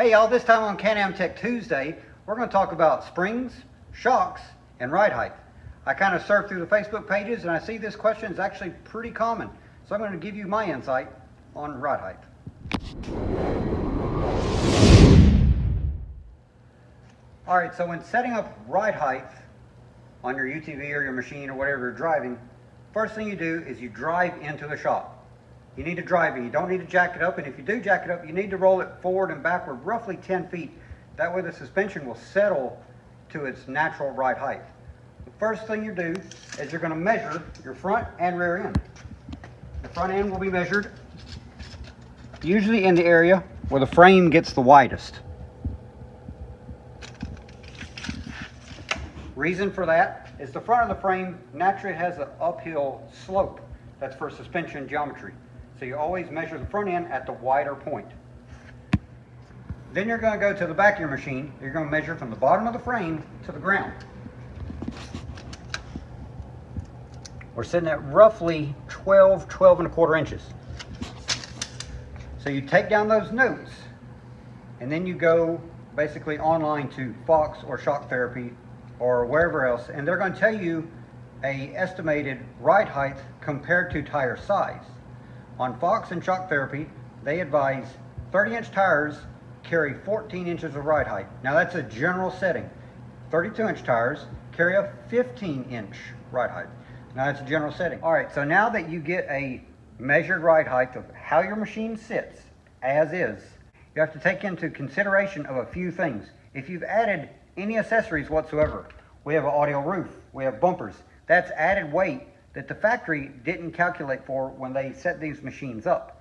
Hey y'all, this time on Can-Am Tech Tuesday, we're going to talk about springs, shocks, and ride height. I kind of surfed through the Facebook pages and I see this question is actually pretty common. So I'm going to give you my insight on ride height. Alright, so when setting up ride height on your UTV or your machine or whatever you're driving, first thing you do is you drive into the shock. You need to drive it. You don't need to jack it up, and if you do jack it up, you need to roll it forward and backward roughly 10 feet. That way the suspension will settle to its natural ride height. The first thing you do is you're going to measure your front and rear end. The front end will be measured usually in the area where the frame gets the widest. Reason for that is the front of the frame naturally has an uphill slope. That's for suspension geometry. So you always measure the front end at the wider point. Then you're going to go to the back of your machine. You're going to measure from the bottom of the frame to the ground. We're sitting at roughly 12 and a quarter inches. So you take down those notes and then you go basically online to Fox or Shock Therapy or wherever else, and they're going to tell you a estimated ride height compared to tire size. On Fox and Shock Therapy, they advise 30-inch tires carry 14 inches of ride height. Now that's a general setting. 32-inch tires carry a 15-inch ride height. Now that's a general setting. All right, so now that you get a measured ride height of how your machine sits, as is, you have to take into consideration of a few things. If you've added any accessories whatsoever, we have an audio roof, we have bumpers, that's added weight that the factory didn't calculate for when they set these machines up.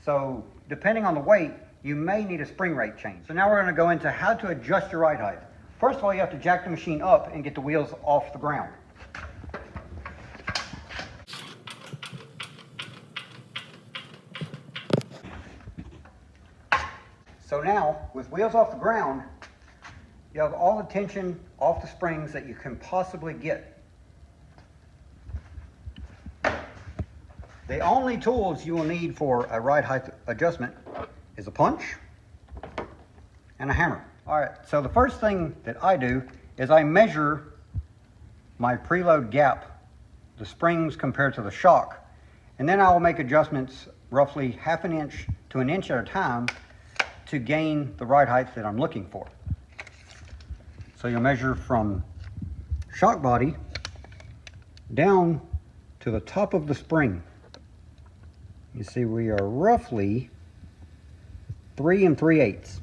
So depending on the weight, you may need a spring rate change. So now we're going to go into how to adjust your ride height. First of all, you have to jack the machine up and get the wheels off the ground. So now, with wheels off the ground, you have all the tension off the springs that you can possibly get. The only tools you will need for a ride height adjustment is a punch and a hammer. All right, so the first thing that I do is I measure my preload gap, the springs compared to the shock, and then I will make adjustments roughly half an inch to an inch at a time to gain the ride height that I'm looking for. So you'll measure from shock body down to the top of the spring. You see we are roughly 3 3/8.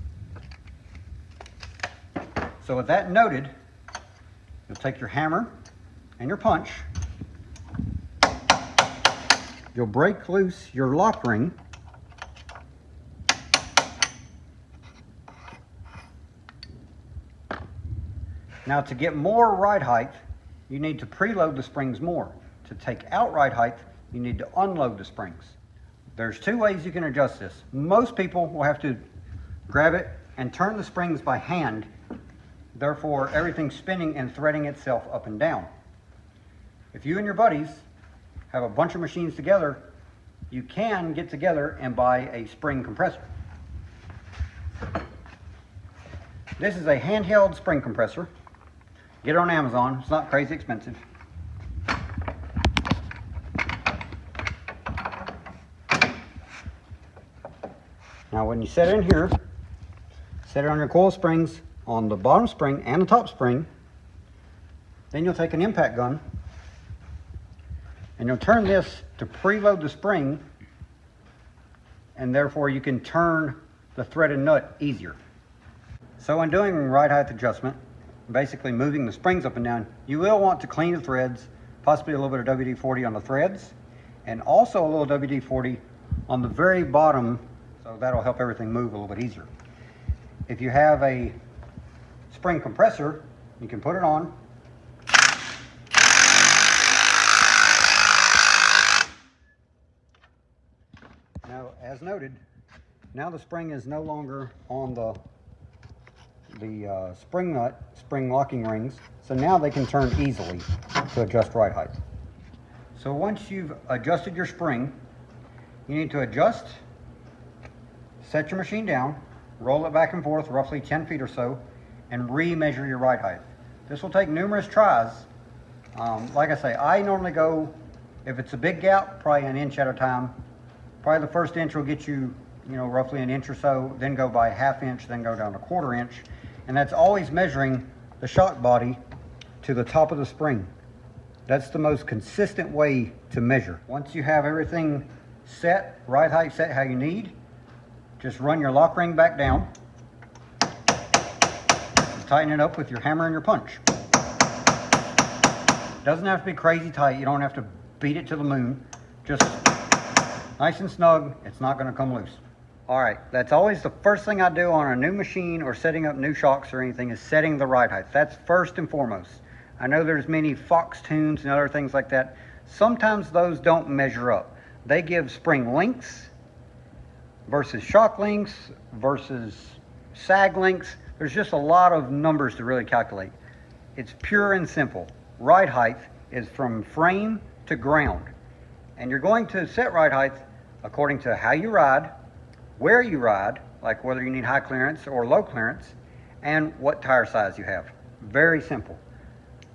So with that noted, you'll take your hammer and your punch. You'll break loose your lock ring. Now to get more ride height, you need to preload the springs more. To take out ride height, you need to unload the springs. There's two ways you can adjust this. Most people will have to grab it and turn the springs by hand, therefore everything's spinning and threading itself up and down. If you and your buddies have a bunch of machines together, you can get together and buy a spring compressor. This is a handheld spring compressor. Get it on Amazon, it's not crazy expensive. Now when you set it in here, set it on your coil springs on the bottom spring and the top spring. Then you'll take an impact gun and you'll turn this to preload the spring, and therefore you can turn the threaded nut easier. So when doing ride height adjustment, basically moving the springs up and down, you will want to clean the threads, possibly a little bit of WD-40 on the threads, and also a little WD-40 on the very bottom, so that'll help everything move a little bit easier. If you have a spring compressor, you can put it on. Now, as noted, now the spring is no longer on the spring nut, spring locking rings, so now they can turn easily to adjust ride height. So once you've adjusted your spring, you need to adjust, set your machine down, roll it back and forth roughly 10 feet or so, and re-measure your ride height. This will take numerous tries. Like I say, I normally go, if it's a big gap, probably an inch at a time. Probably the first inch will get you, roughly an inch or so, then go by ½ inch, then go down to 1/4 inch. And that's always measuring the shock body to the top of the spring. That's the most consistent way to measure. Once you have everything set, ride height set how you need, just run your lock ring back down. Tighten it up with your hammer and your punch. Doesn't have to be crazy tight. You don't have to beat it to the moon. Just nice and snug. It's not going to come loose. All right, that's always the first thing I do on a new machine or setting up new shocks or anything, is setting the ride height. That's first and foremost. I know there's many Fox tunes and other things like that. Sometimes those don't measure up. They give spring lengths versus shock lengths versus sag lengths. There's just a lot of numbers to really calculate. It's pure and simple. Ride height is from frame to ground. And you're going to set ride height according to how you ride, where you ride, like whether you need high clearance or low clearance, and what tire size you have. Very simple.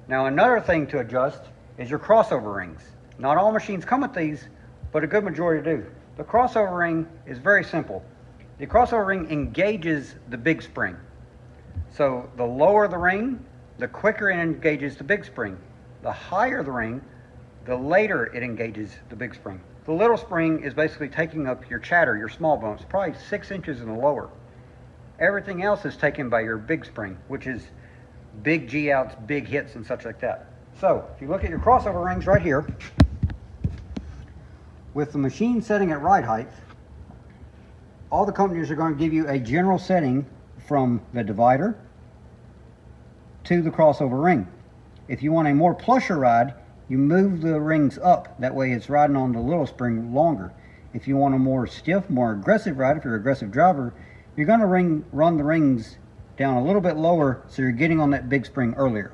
Now another thing to adjust is your crossover rings. Not all machines come with these, but a good majority do. The crossover ring is very simple. The crossover ring engages the big spring. So the lower the ring, the quicker it engages the big spring. The higher the ring, the later it engages the big spring. The little spring is basically taking up your chatter, your small bumps, probably 6 inches in the lower. Everything else is taken by your big spring, which is big G outs, big hits, and such like that. So if you look at your crossover rings right here, with the machine setting at ride height, all the companies are going to give you a general setting from the divider to the crossover ring. If you want a more plusher ride, you move the rings up. That way it's riding on the little spring longer. If you want a more stiff, more aggressive ride, if you're an aggressive driver, you're going to run the rings down a little bit lower so you're getting on that big spring earlier.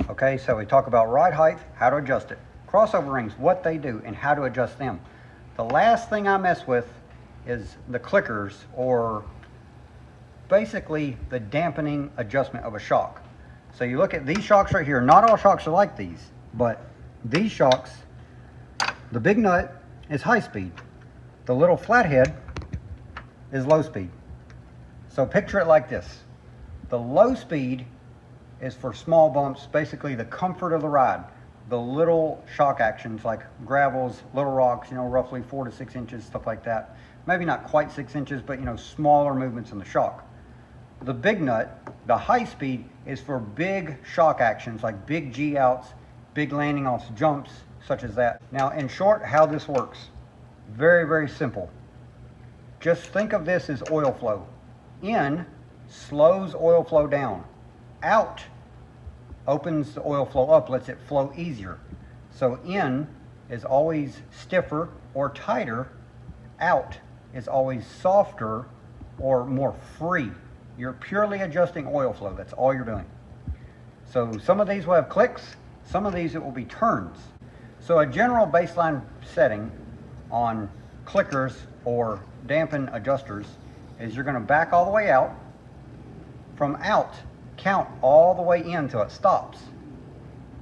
Okay, so we talk about ride height, how to adjust it. Crossover rings, what they do and how to adjust them. The last thing I mess with is the clickers, or basically the dampening adjustment of a shock. So you look at these shocks right here. Not all shocks are like these, but these shocks, the big nut is high speed. The little flathead is low speed. So picture it like this. The low speed is for small bumps, basically the comfort of the ride. The little shock actions like gravels, little rocks, roughly 4 to 6 inches, stuff like that. Maybe not quite 6 inches, but smaller movements in the shock. The big nut, the high speed, is for big shock actions like big G outs, big landing off jumps, such as that. Now, in short, how this works. Very, very simple. Just think of this as oil flow. In slows oil flow down. Out opens the oil flow up, lets it flow easier. So in is always stiffer or tighter. Out is always softer or more free. You're purely adjusting oil flow. That's all you're doing. So some of these will have clicks. Some of these it will be turns. So a general baseline setting on clickers or dampen adjusters is you're going to back all the way out. From out, count all the way in till it stops.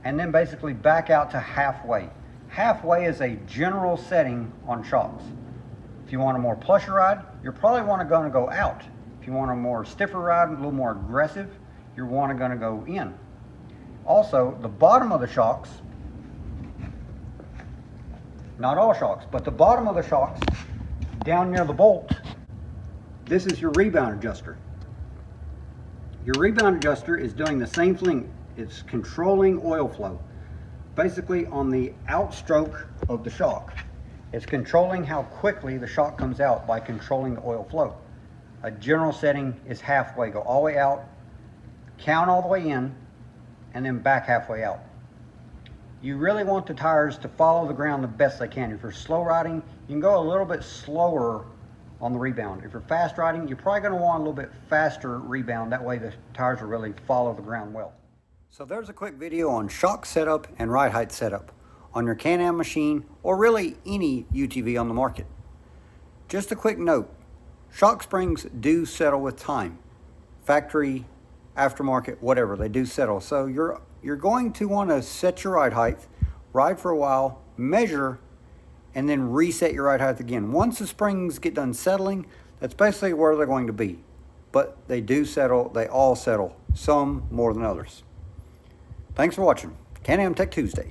And then basically back out to halfway. Halfway is a general setting on shocks. If you want a more plusher ride, you're probably going to go out. If you want a more stiffer ride, a little more aggressive, you're going to go in. Also, the bottom of the shocks, not all shocks, but the bottom of the shocks down near the bolt, this is your rebound adjuster. Your rebound adjuster is doing the same thing. It's controlling oil flow, basically on the outstroke of the shock. It's controlling how quickly the shock comes out by controlling the oil flow. A general setting is halfway. Go all the way out, count all the way in, and then back halfway out. You really want the tires to follow the ground the best they can. If you're slow riding, you can go a little bit slower on the rebound. If you're fast riding, you're probably going to want a little bit faster rebound. That way the tires will really follow the ground well. So there's a quick video on shock setup and ride height setup on your Can-Am machine, or really any UTV on the market. Just a quick note, Shock springs do settle with time. Factory, aftermarket, whatever, they do settle. So you're going to want to set your ride height, ride for a while, measure, and then reset your ride height again. Once the springs get done settling, that's basically where they're going to be. But they do settle, they all settle, some more than others. Thanks for watching Can-Am Tech Tuesday.